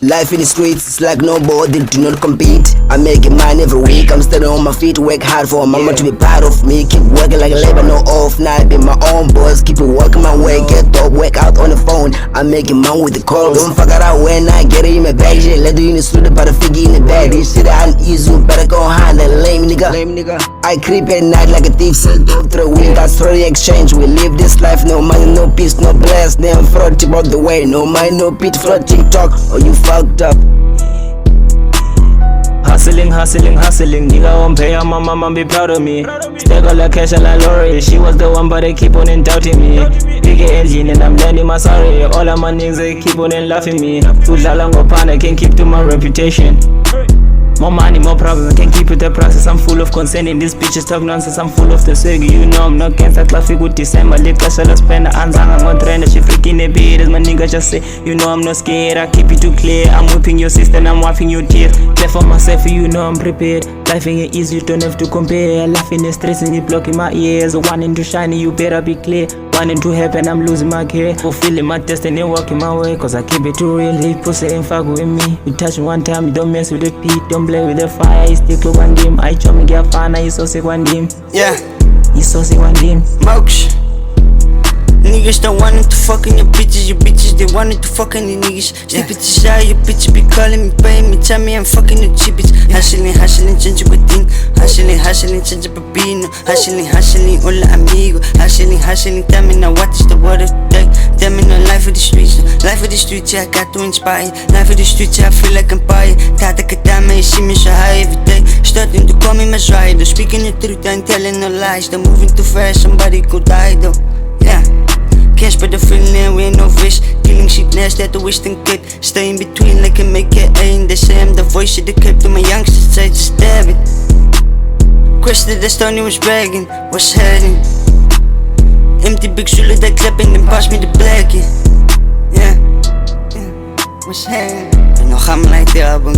Life in the streets, it's like nobody, do not compete. I'm making mine every week, I'm standing on my feet, work hard for mama to be proud of me. Keep working like a labor, no off night, be my own boss. Keep it working my way, get up, work out on the phone. I'm making mine with the calls. Don't fuck it out when I get it in my bag. Shit, let you in the studio, but the figure in the bag. This shit ain't easy, you better go hard, that lame nigga. I creep at night like a thief, sell dope through the wind, that's story exchange. We live this life, no money, no peace, no bless. Never fraud, tip out the way, no mind, no pit, fraud, TikTok, or you fucked up. Hustling, hustling, hustling. Nigga won't pay, my mama be proud of me. Stack all the cash like Lori. She was the one, but they keep on doubting me. Big engine and I'm learning my sorry. All of my niggas, they keep on laughing me. Too long pan, I can't keep to my reputation. More money, more problems, I can't keep it the process. I'm full of concern in these bitches talk nonsense. I'm full of the swag, you know I'm not against that traffic with December. Lit cash, I'll spend the anzang. I'm on trend, she freaking the beat. As my nigga just say, you know I'm not scared. I keep it too clear. I'm whipping your sister and I'm wiping your tears. Clear for myself, you know I'm prepared. Life ain't easy, you don't have to compare. Laughing and stressing, it blocking my ears. Wanting to shine, you better be clear. Wanting to happen, I'm losing my care. Fulfilling my destiny, walking my way. Cause I keep it too real, leave pussy ain't fuck with me. You touch me one time, you don't mess with the beat. Don't play with the fire, you stick to one game. I chop me get fine, you so sick one game. Yeah, you so sick one game. Mousk. Niggas don't want to fucking your bitches they wanted to fucking the niggas. Sleep it shy, your bitch be calling me, paying me, tell me I'm fucking the cheapest. Hustling, change your thing. Hustling, change your babino. Hustling, hola amigo. Hustling, tell me now what is the word of the day. Tell me no life of the streets. Life of the streets, yeah, I got to inspire. Life of the streets, yeah, I feel like I'm buying. Tata kadama, you see me so high every day. Starting to call me my rider. Speaking the truth, I ain't telling no lies. They're moving too fast, somebody could die though. Yeah. Cash but the feeling, we ain't no fish. Killing shit nasty at the Western Cape. Stay in between like a make it aim. They say I'm the voice of the Cape. To my youngsters say to stab it. Question the stone, he was bragging. What's happening? Empty big shoulder, they clapping. Then pass me the blackie. Yeah. What's happening? En nog gaan we like the album,